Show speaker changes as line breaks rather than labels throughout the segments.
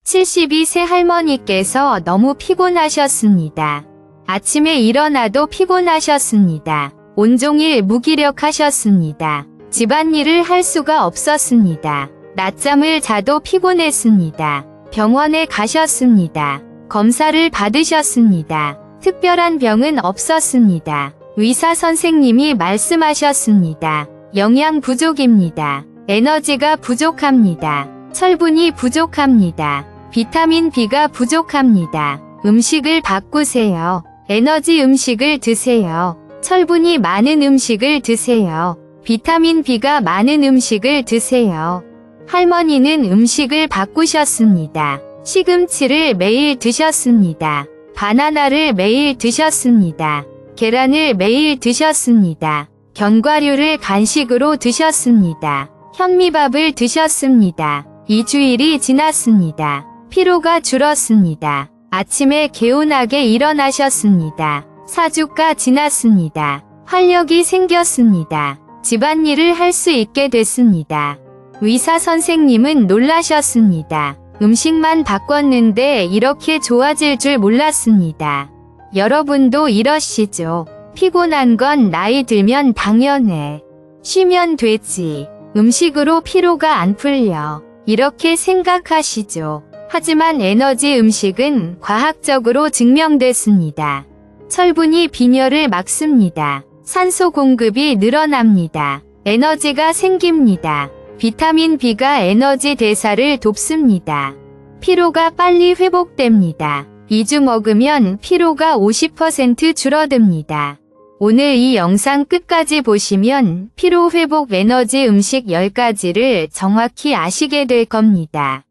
72세 할머니께서 너무 피곤하셨습니다. 아침에 일어나도 피곤하셨습니다. 온종일 무기력하셨습니다. 집안일을 할 수가 없었습니다. 낮잠을 자도 피곤했습니다. 병원에 가셨습니다. 검사를 받으셨습니다. 특별한 병은 없었습니다. 의사 선생님이 말씀하셨습니다. 영양 부족입니다. 에너지가 부족합니다. 철분이 부족합니다. 비타민 B가 부족합니다. 음식을 바꾸세요. 에너지 음식을 드세요. 철분이 많은 음식을 드세요. 비타민 B가 많은 음식을 드세요. 할머니는 음식을 바꾸셨습니다. 시금치를 매일 드셨습니다. 바나나를 매일 드셨습니다. 계란을 매일 드셨습니다. 견과류를 간식으로 드셨습니다. 현미밥을 드셨습니다. 2주일이 지났습니다. 피로가 줄었습니다. 아침에 개운하게 일어나셨습니다. 4주가 지났습니다. 활력이 생겼습니다. 집안일을 할 수 있게 됐습니다. 의사 선생님은 놀라셨습니다. 음식만 바꿨는데 이렇게 좋아질 줄 몰랐습니다. 여러분도 이러시죠? 피곤한 건 나이 들면 당연해. 쉬면 되지. 음식으로 피로가 안 풀려. 이렇게 생각하시죠? 하지만 에너지 음식은 과학적으로 증명됐습니다. 철분이 빈혈을 막습니다. 산소 공급이 늘어납니다. 에너지가 생깁니다. 비타민 B가 에너지 대사를 돕습니다. 피로가 빨리 회복됩니다. 2주 먹으면 피로가 50% 줄어듭니다. 오늘 이 영상 끝까지 보시면 피로 회복 에너지 음식 10가지를 정확히 아시게 될 겁니다.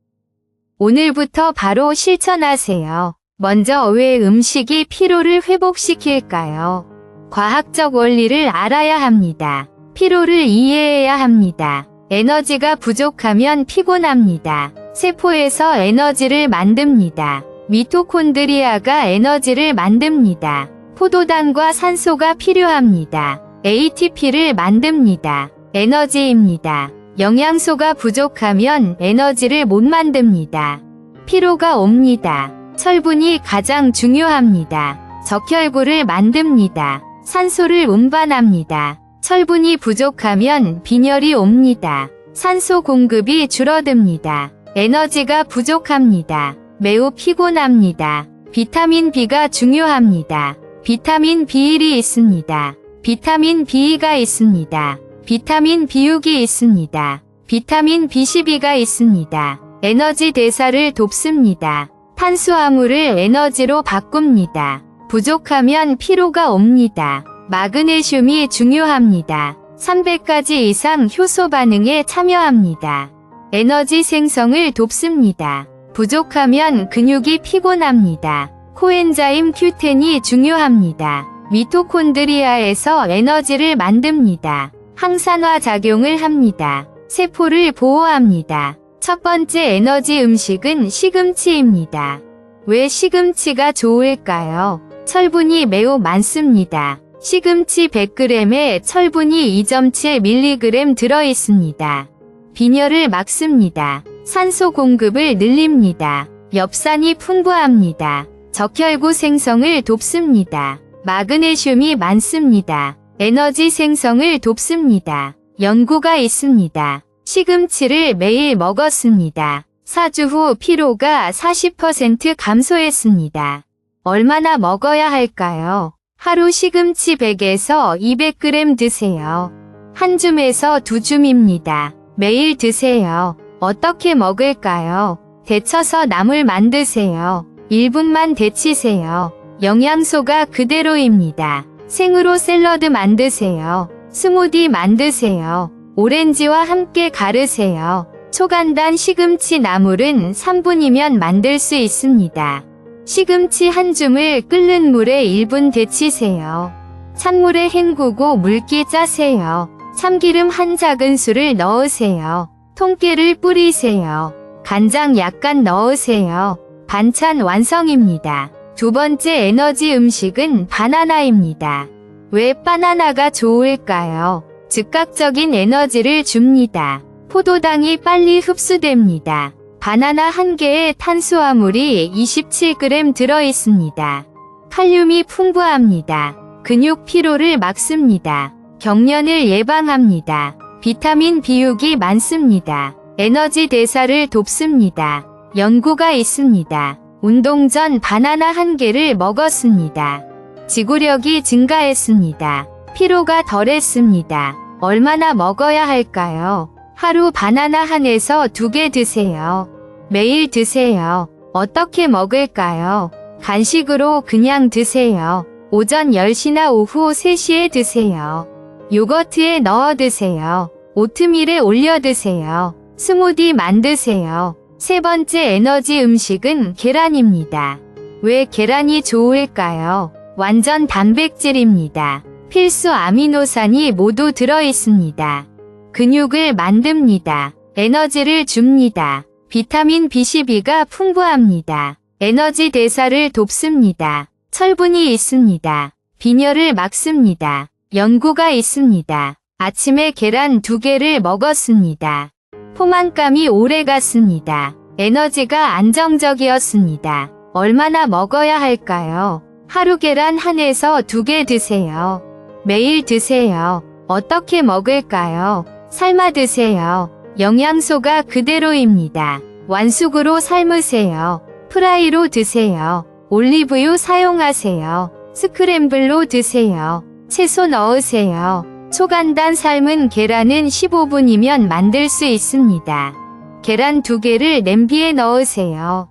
오늘부터 바로 실천하세요. 먼저 왜 음식이 피로를 회복시킬까요? 과학적 원리를 알아야 합니다. 피로를 이해해야 합니다. 에너지가 부족하면 피곤합니다. 세포에서 에너지를 만듭니다. 미토콘드리아가 에너지를 만듭니다. 포도당과 산소가 필요합니다. ATP를 만듭니다. 에너지입니다. 영양소가 부족하면 에너지를 못 만듭니다. 피로가 옵니다. 철분이 가장 중요합니다. 적혈구를 만듭니다. 산소를 운반합니다. 철분이 부족하면 빈혈이 옵니다. 산소 공급이 줄어듭니다. 에너지가 부족합니다. 매우 피곤합니다. 비타민 B가 중요합니다. 비타민 B1이 있습니다. 비타민 B2가 있습니다. 비타민 B6이 있습니다. 비타민 B12가 있습니다. 에너지 대사를 돕습니다. 탄수화물을 에너지로 바꿉니다. 부족하면 피로가 옵니다. 마그네슘이 중요합니다. 300가지 이상 효소 반응에 참여합니다. 에너지 생성을 돕습니다. 부족하면 근육이 피곤합니다. 코엔자임 Q10이 중요합니다. 미토콘드리아에서 에너지를 만듭니다. 항산화 작용을 합니다. 세포를 보호합니다. 첫 번째 에너지 음식은 시금치입니다. 왜 시금치가 좋을까요? 철분이 매우 많습니다. 시금치 100g에 철분이 2.7mg 들어있습니다. 빈혈을 막습니다. 산소 공급을 늘립니다. 엽산이 풍부합니다. 적혈구 생성을 돕습니다. 마그네슘이 많습니다. 에너지 생성을 돕습니다. 연구가 있습니다. 시금치를 매일 먹었습니다. 4주 후 피로가 40% 감소했습니다. 얼마나 먹어야 할까요? 하루 시금치 100에서 200g 드세요. 한 줌에서 2줌입니다. 매일 드세요. 어떻게 먹을까요? 데쳐서 나물 만드세요. 1분만 데치세요. 영양소가 그대로입니다. 생으로 샐러드 만드세요. 스무디 만드세요. 오렌지와 함께 가르세요. 초간단 시금치 나물은 3분이면 만들 수 있습니다. 시금치 한 줌을 끓는 물에 1분 데치세요. 찬물에 헹구고 물기 짜세요. 참기름 한 작은술을 넣으세요. 통깨를 뿌리세요. 간장 약간 넣으세요. 반찬 완성입니다. 두 번째 에너지 음식은 바나나입니다. 왜 바나나가 좋을까요? 즉각적인 에너지를 줍니다. 포도당이 빨리 흡수됩니다. 바나나 1개에 탄수화물이 27g 들어 있습니다. 칼륨이 풍부합니다. 근육 피로를 막습니다. 경련을 예방합니다. 비타민 B6이 많습니다. 에너지 대사를 돕습니다. 연구가 있습니다. 운동 전 바나나 1개를 먹었습니다. 지구력이 증가했습니다. 피로가 덜했습니다. 얼마나 먹어야 할까요? 하루 바나나 1에서 2개 드세요. 매일 드세요. 어떻게 먹을까요? 간식으로 그냥 드세요. 오전 10시나 오후 3시에 드세요. 요거트에 넣어 드세요. 오트밀에 올려 드세요. 스무디 만드세요. 세 번째 에너지 음식은 계란입니다. 왜 계란이 좋을까요? 완전 단백질입니다. 필수 아미노산이 모두 들어 있습니다. 근육을 만듭니다. 에너지를 줍니다. 비타민 B12가 풍부합니다. 에너지 대사를 돕습니다. 철분이 있습니다. 빈혈을 막습니다. 연구가 있습니다. 아침에 계란 2개를 먹었습니다. 포만감이 오래갔습니다. 에너지가 안정적이었습니다. 얼마나 먹어야 할까요? 하루 계란 1에서 2개 드세요. 매일 드세요. 어떻게 먹을까요? 삶아 드세요. 영양소가 그대로입니다. 완숙으로 삶으세요. 프라이로 드세요. 올리브유 사용하세요. 스크램블로 드세요. 채소 넣으세요. 초간단 삶은 계란은 15분이면 만들 수 있습니다. 계란 2개를 냄비에 넣으세요.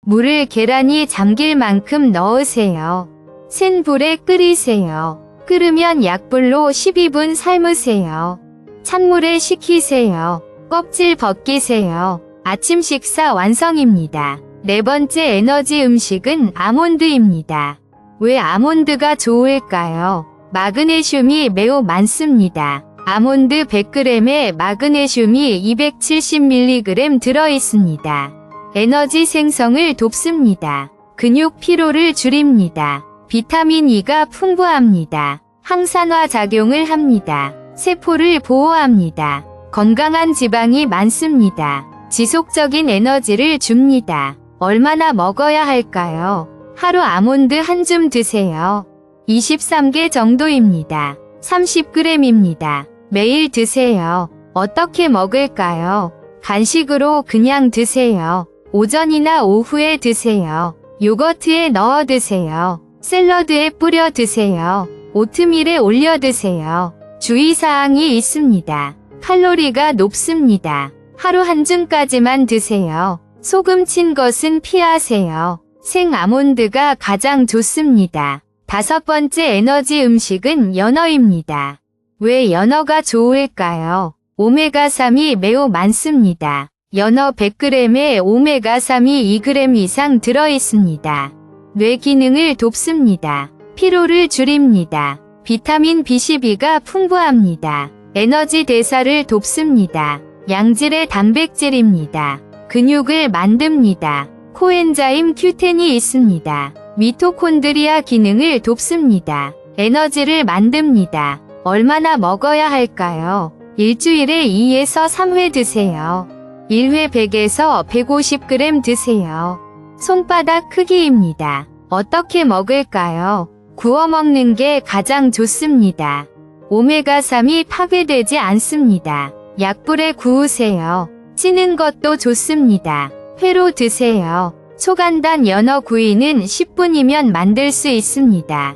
물을 계란이 잠길 만큼 넣으세요. 센 불에 끓이세요. 끓으면 약불로 12분 삶으세요. 찬물에 식히세요. 껍질 벗기세요. 아침 식사 완성입니다. 네 번째 에너지 음식은 아몬드입니다. 왜 아몬드가 좋을까요? 마그네슘이 매우 많습니다. 아몬드 100g에 마그네슘이 270mg 들어 있습니다. 에너지 생성을 돕습니다. 근육 피로를 줄입니다. 비타민 E가 풍부합니다. 항산화 작용을 합니다. 세포를 보호합니다. 건강한 지방이 많습니다. 지속적인 에너지를 줍니다. 얼마나 먹어야 할까요? 하루 아몬드 한 줌 드세요. 23개 정도입니다. 30g입니다. 매일 드세요. 어떻게 먹을까요? 간식으로 그냥 드세요. 오전이나 오후에 드세요. 요거트에 넣어 드세요. 샐러드에 뿌려 드세요. 오트밀에 올려 드세요. 주의사항이 있습니다. 칼로리가 높습니다. 하루 한 줌까지만 드세요. 소금 친 것은 피하세요. 생 아몬드가 가장 좋습니다. 다섯 번째 에너지 음식은 연어입니다. 왜 연어가 좋을까요? 오메가3이 매우 많습니다. 연어 100g에 오메가3이 2g 이상 들어 있습니다. 뇌 기능을 돕습니다. 피로를 줄입니다. 비타민 B12가 풍부합니다. 에너지 대사를 돕습니다. 양질의 단백질입니다. 근육을 만듭니다. 코엔자임 Q10이 있습니다. 미토콘드리아 기능을 돕습니다. 에너지를 만듭니다. 얼마나 먹어야 할까요? 일주일에 2에서 3회 드세요. 1회 100에서 150g 드세요. 손바닥 크기입니다. 어떻게 먹을까요? 구워 먹는 게 가장 좋습니다. 오메가3이 파괴되지 않습니다. 약불에 구우세요. 찌는 것도 좋습니다. 회로 드세요. 초간단 연어 구이는 10분이면 만들 수 있습니다.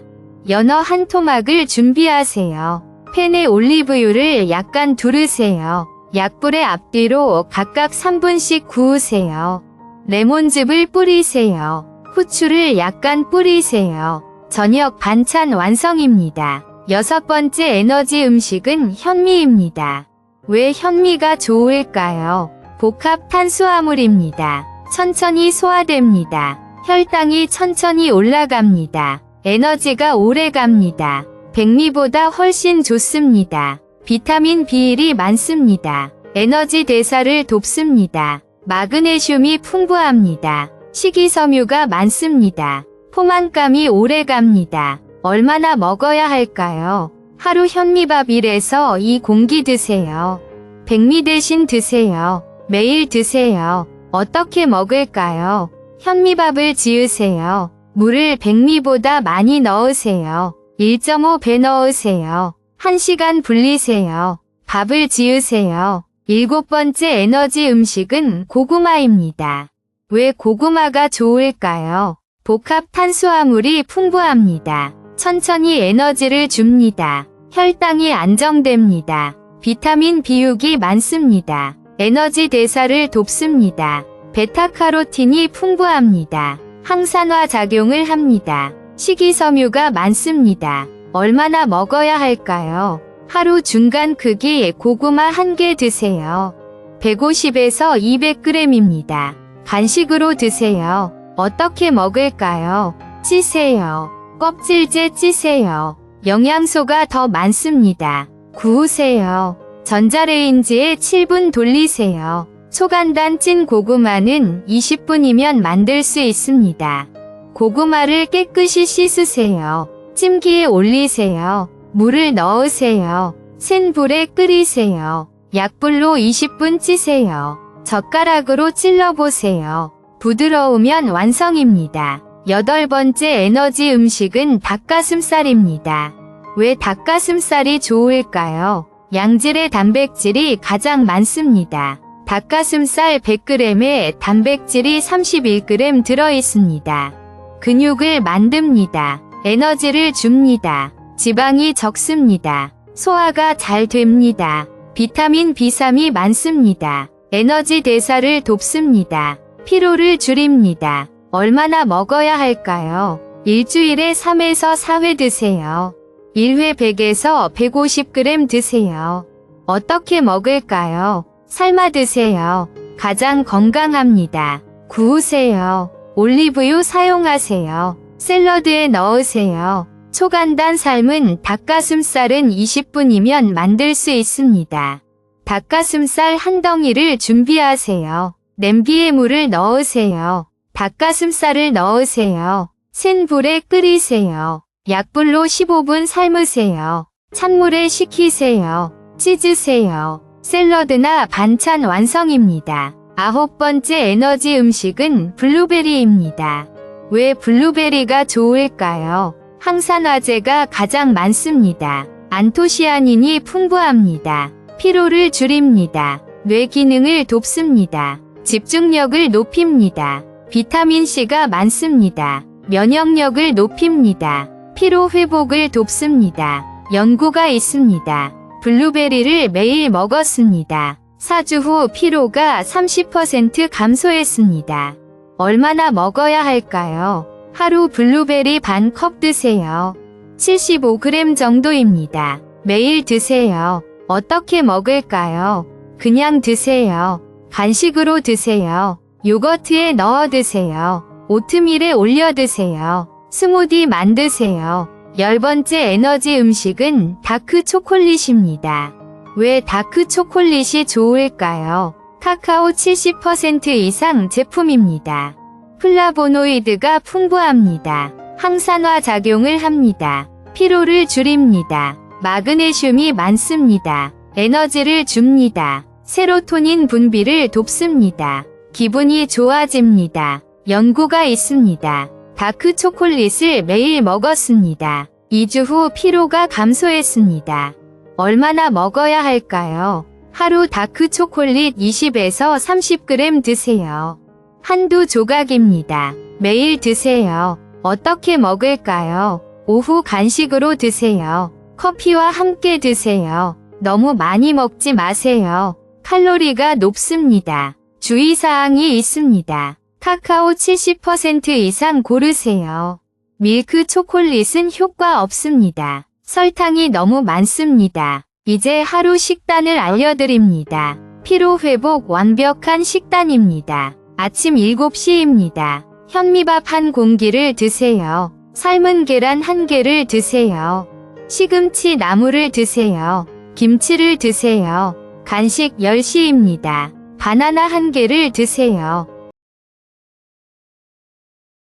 연어 한 토막을 준비하세요. 팬에 올리브유를 약간 두르세요. 약불에 앞뒤로 각각 3분씩 구우세요. 레몬즙을 뿌리세요. 후추를 약간 뿌리세요. 저녁 반찬 완성입니다. 여섯 번째 에너지 음식은 현미입니다. 왜 현미가 좋을까요? 복합 탄수화물입니다. 천천히 소화됩니다. 혈당이 천천히 올라갑니다. 에너지가 오래 갑니다. 백미보다 훨씬 좋습니다. 비타민 B1이 많습니다. 에너지 대사를 돕습니다. 마그네슘이 풍부합니다. 식이섬유가 많습니다. 포만감이 오래 갑니다. 얼마나 먹어야 할까요? 하루 현미밥 1에서 2공기 드세요. 백미 대신 드세요. 매일 드세요. 어떻게 먹을까요? 현미밥을 지으세요. 물을 백미보다 많이 넣으세요. 1.5배 넣으세요. 1시간 불리세요. 밥을 지으세요. 7번째 에너지 음식은 고구마입니다. 왜 고구마가 좋을까요? 복합 탄수화물이 풍부합니다. 천천히 에너지를 줍니다. 혈당이 안정됩니다. 비타민 B6이 많습니다. 에너지 대사를 돕습니다. 베타카로틴이 풍부합니다. 항산화 작용을 합니다. 식이섬유가 많습니다. 얼마나 먹어야 할까요? 하루 중간 크기 고구마 1개 드세요. 150에서 200g입니다. 간식으로 드세요. 어떻게 먹을까요? 찌세요. 껍질째 찌세요. 영양소가 더 많습니다. 구우세요. 전자레인지에 7분 돌리세요. 초간단 찐 고구마는 20분이면 만들 수 있습니다. 고구마를 깨끗이 씻으세요. 찜기에 올리세요. 물을 넣으세요. 센 불에 끓이세요. 약불로 20분 찌세요. 젓가락으로 찔러보세요. 부드러우면 완성입니다. 8번째 에너지 음식은 닭가슴살입니다. 왜 닭가슴살이 좋을까요? 양질의 단백질이 가장 많습니다. 닭가슴살 100g에 단백질이 31g 들어있습니다. 근육을 만듭니다. 에너지를 줍니다. 지방이 적습니다. 소화가 잘 됩니다. 비타민 B3이 많습니다. 에너지 대사를 돕습니다. 피로를 줄입니다. 얼마나 먹어야 할까요? 일주일에 3에서 4회 드세요. 1회 100에서 150g 드세요. 어떻게 먹을까요? 삶아 드세요. 가장 건강합니다. 구우세요. 올리브유 사용하세요. 샐러드에 넣으세요. 초간단 삶은 닭가슴살은 20분이면 만들 수 있습니다. 닭가슴살 한 덩이를 준비하세요. 냄비에 물을 넣으세요. 닭가슴살을 넣으세요. 센 불에 끓이세요. 약불로 15분 삶으세요. 찬물에 식히세요. 찢으세요. 샐러드나 반찬 완성입니다. 9번째 에너지 음식은 블루베리입니다. 왜 블루베리가 좋을까요? 항산화제가 가장 많습니다. 안토시아닌이 풍부합니다. 피로를 줄입니다. 뇌 기능을 돕습니다. 집중력을 높입니다. 비타민C가 많습니다. 면역력을 높입니다. 피로 회복을 돕습니다. 연구가 있습니다. 블루베리를 매일 먹었습니다. 4주 후 피로가 30% 감소했습니다. 얼마나 먹어야 할까요? 하루 블루베리 반 컵 드세요. 75g 정도입니다. 매일 드세요. 어떻게 먹을까요? 그냥 드세요. 간식으로 드세요. 요거트에 넣어 드세요. 오트밀에 올려 드세요. 스무디 만드세요. 10번째 에너지 음식은 다크 초콜릿입니다. 왜 다크 초콜릿이 좋을까요? 카카오 70% 이상 제품입니다. 플라보노이드가 풍부합니다. 항산화 작용을 합니다. 피로를 줄입니다. 마그네슘이 많습니다. 에너지를 줍니다. 세로토닌 분비를 돕습니다. 기분이 좋아집니다. 연구가 있습니다. 다크 초콜릿을 매일 먹었습니다. 2주 후 피로가 감소했습니다. 얼마나 먹어야 할까요? 하루 다크 초콜릿 20에서 30g 드세요. 한두 조각입니다. 매일 드세요. 어떻게 먹을까요? 오후 간식으로 드세요. 커피와 함께 드세요. 너무 많이 먹지 마세요. 칼로리가 높습니다. 주의사항이 있습니다. 카카오 70% 이상 고르세요. 밀크 초콜릿은 효과 없습니다. 설탕이 너무 많습니다. 이제 하루 식단을 알려드립니다. 피로 회복 완벽한 식단입니다. 아침 7시입니다. 현미밥 한 공기를 드세요. 삶은 계란 1개를 드세요. 시금치 나물을 드세요. 김치를 드세요. 간식 10시입니다. 바나나 1개를 드세요.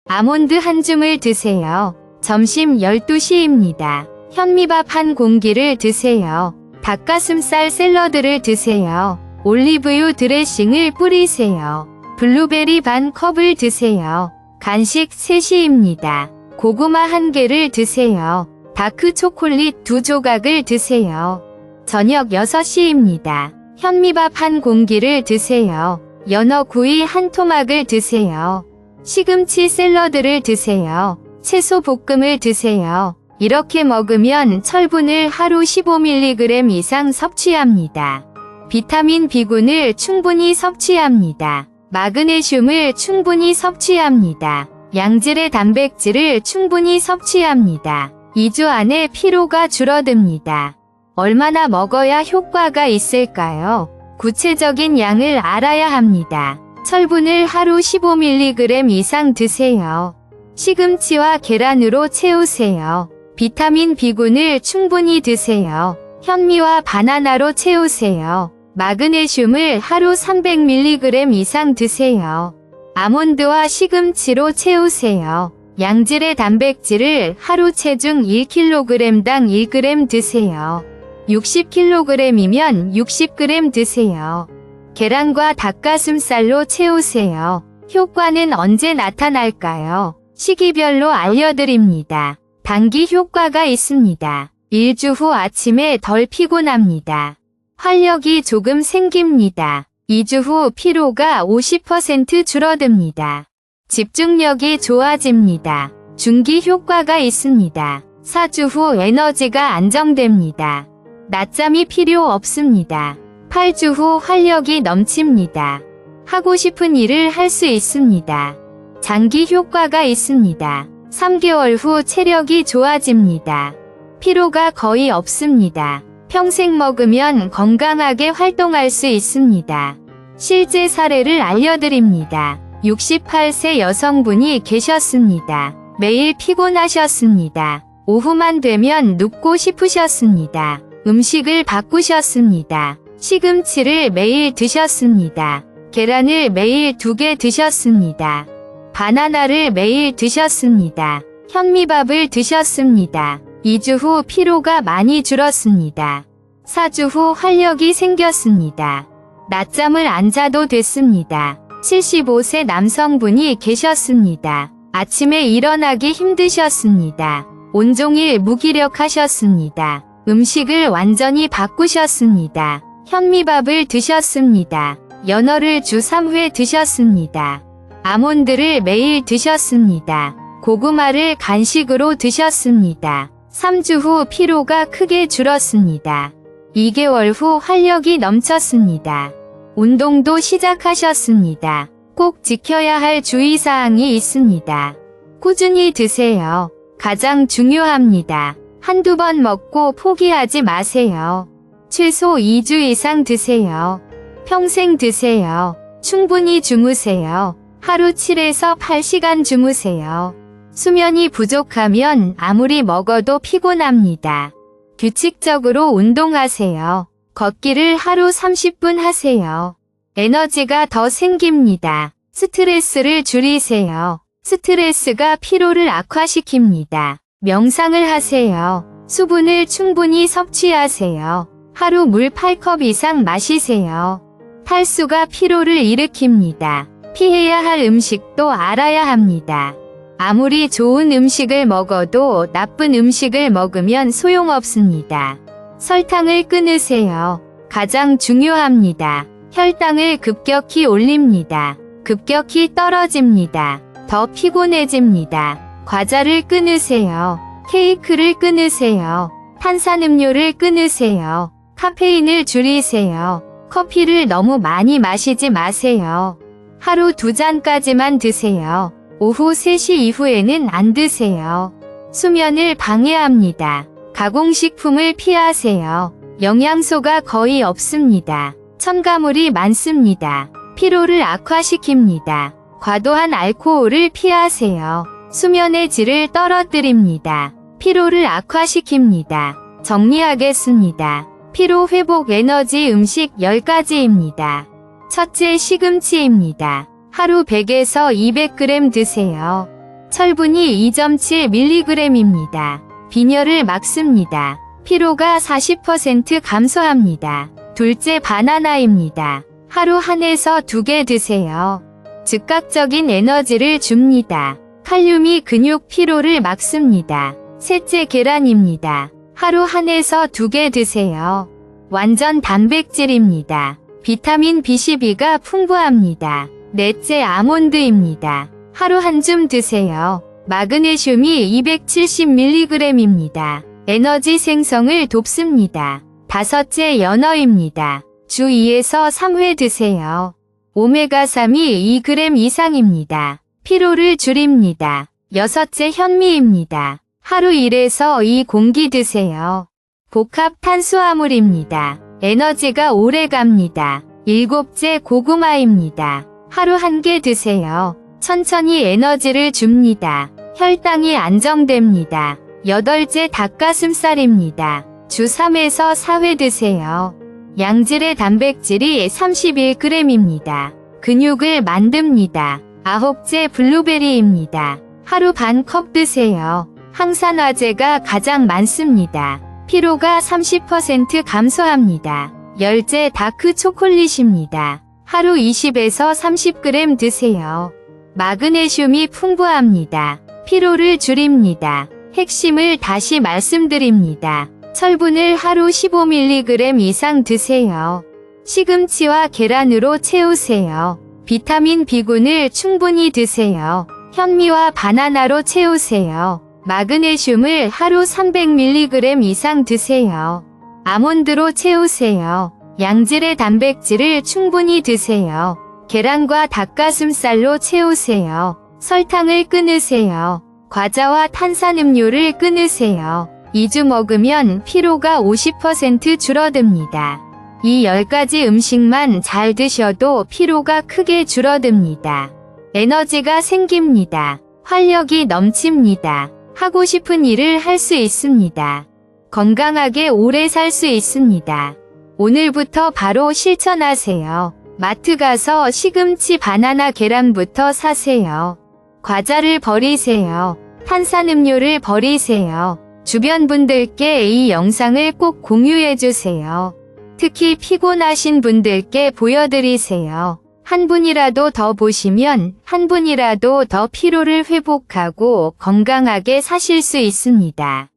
아몬드 한 줌을 드세요. 점심 12시입니다. 현미밥 한 공기를 드세요. 닭가슴살 샐러드를 드세요. 올리브유 드레싱을 뿌리세요. 블루베리 반 컵을 드세요. 간식 3시입니다. 고구마 1개를 드세요. 다크 초콜릿 2조각을 드세요. 저녁 6시입니다. 현미밥 1공기를 드세요. 연어 구이 1토막을 드세요. 시금치 샐러드를 드세요. 채소 볶음을 드세요. 이렇게 먹으면 철분을 하루 15mg 이상 섭취합니다. 비타민 B군을 충분히 섭취합니다. 마그네슘을 충분히 섭취합니다. 양질의 단백질을 충분히 섭취합니다. 2주 안에 피로가 줄어듭니다. 얼마나 먹어야 효과가 있을까요? 구체적인 양을 알아야 합니다. 철분을 하루 15mg 이상 드세요. 시금치와 계란으로 채우세요. 비타민 B군을 충분히 드세요. 현미와 바나나로 채우세요. 마그네슘을 하루 300mg 이상 드세요. 아몬드와 시금치로 채우세요. 양질의 단백질을 하루 체중 1kg당 1g 드세요. 60kg이면 60g 드세요. 계란과 닭가슴살로 채우세요. 효과는 언제 나타날까요? 시기별로 알려드립니다. 단기 효과가 있습니다. 1주 후 아침에 덜 피곤합니다. 활력이 조금 생깁니다. 2주 후 피로가 50% 줄어듭니다. 집중력이 좋아집니다. 중기 효과가 있습니다. 4주 후 에너지가 안정됩니다. 낮잠이 필요 없습니다. 8주 후 활력이 넘칩니다. 하고 싶은 일을 할 수 있습니다. 장기 효과가 있습니다. 3개월 후 체력이 좋아집니다. 피로가 거의 없습니다. 평생 먹으면 건강하게 활동할 수 있습니다. 실제 사례를 알려드립니다. 68세 여성분이 계셨습니다. 매일 피곤하셨습니다. 오후만 되면 눕고 싶으셨습니다. 음식을 바꾸셨습니다. 시금치를 매일 드셨습니다. 계란을 매일 2개 드셨습니다. 바나나를 매일 드셨습니다. 현미밥을 드셨습니다. 2주 후 피로가 많이 줄었습니다. 4주 후 활력이 생겼습니다. 낮잠을 안 자도 됐습니다. 75세 남성분이 계셨습니다. 아침에 일어나기 힘드셨습니다. 온종일 무기력하셨습니다. 음식을 완전히 바꾸셨습니다. 현미밥을 드셨습니다. 연어를 주 3회 드셨습니다. 아몬드를 매일 드셨습니다. 고구마를 간식으로 드셨습니다. 3주 후 피로가 크게 줄었습니다. 2개월 후 활력이 넘쳤습니다. 운동도 시작하셨습니다. 꼭 지켜야 할 주의사항이 있습니다. 꾸준히 드세요. 가장 중요합니다. 한두 번 먹고 포기하지 마세요. 최소 2주 이상 드세요. 평생 드세요. 충분히 주무세요. 하루 7에서 8시간 주무세요. 수면이 부족하면 아무리 먹어도 피곤합니다. 규칙적으로 운동하세요. 걷기를 하루 30분 하세요. 에너지가 더 생깁니다. 스트레스를 줄이세요. 스트레스가 피로를 악화시킵니다. 명상을 하세요. 수분을 충분히 섭취하세요. 하루 물 8컵 이상 마시세요. 탈수가 피로를 일으킵니다. 피해야 할 음식도 알아야 합니다. 아무리 좋은 음식을 먹어도 나쁜 음식을 먹으면 소용없습니다. 설탕을 끊으세요. 가장 중요합니다. 혈당을 급격히 올립니다. 급격히 떨어집니다. 더 피곤해집니다. 과자를 끊으세요. 케이크를 끊으세요. 탄산음료를 끊으세요. 카페인을 줄이세요. 커피를 너무 많이 마시지 마세요. 하루 2잔까지만 드세요. 오후 3시 이후에는 안 드세요. 수면을 방해합니다. 가공식품을 피하세요. 영양소가 거의 없습니다. 첨가물이 많습니다. 피로를 악화시킵니다. 과도한 알코올을 피하세요. 수면의 질을 떨어뜨립니다. 피로를 악화시킵니다. 정리하겠습니다. 피로 회복 에너지 음식 10가지입니다. 첫째, 시금치입니다. 하루 100에서 200g 드세요. 철분이 2.7mg입니다. 빈혈을 막습니다. 피로가 40% 감소합니다. 둘째 바나나입니다. 하루 1에서 2개 드세요. 즉각적인 에너지를 줍니다. 칼륨이 근육 피로를 막습니다. 셋째 계란입니다. 하루 1에서 2개 드세요. 완전 단백질입니다. 비타민 B12가 풍부합니다. 넷째 아몬드입니다. 하루 1줌 드세요. 마그네슘이 270mg입니다. 에너지 생성을 돕습니다. 다섯째 연어입니다. 주 2에서 3회 드세요. 오메가3이 2g 이상입니다. 피로를 줄입니다. 여섯째 현미입니다. 하루 1에서 2 공기 드세요. 복합 탄수화물입니다. 에너지가 오래 갑니다. 일곱째 고구마입니다. 하루 1개 드세요. 천천히 에너지를 줍니다. 혈당이 안정됩니다. 여덟째 닭가슴살입니다. 주 3에서 4회 드세요. 양질의 단백질이 31g입니다. 근육을 만듭니다. 아홉째 블루베리입니다. 하루 반 컵 드세요. 항산화제가 가장 많습니다. 피로가 30% 감소합니다. 열째 다크 초콜릿입니다. 하루 20에서 30g 드세요. 마그네슘이 풍부합니다. 피로를 줄입니다. 핵심을 다시 말씀드립니다. 철분을 하루 15mg 이상 드세요. 시금치와 계란으로 채우세요. 비타민 B군을 충분히 드세요. 현미와 바나나로 채우세요. 마그네슘을 하루 300mg 이상 드세요. 아몬드로 채우세요. 양질의 단백질을 충분히 드세요. 계란과 닭가슴살로 채우세요. 설탕을 끊으세요. 과자와 탄산음료를 끊으세요. 2주 먹으면 피로가 50% 줄어듭니다. 이 10가지 음식만 잘 드셔도 피로가 크게 줄어듭니다. 에너지가 생깁니다. 활력이 넘칩니다. 하고 싶은 일을 할 수 있습니다. 건강하게 오래 살 수 있습니다. 오늘부터 바로 실천하세요. 마트 가서 시금치, 바나나, 계란부터 사세요. 과자를 버리세요. 탄산음료를 버리세요. 주변 분들께 이 영상을 꼭 공유해주세요. 특히 피곤하신 분들께 보여드리세요. 한 분이라도 더 보시면 한 분이라도 더 피로를 회복하고 건강하게 사실 수 있습니다.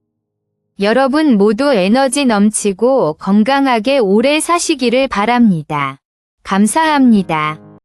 여러분 모두 에너지 넘치고 건강하게 오래 사시기를 바랍니다. 감사합니다.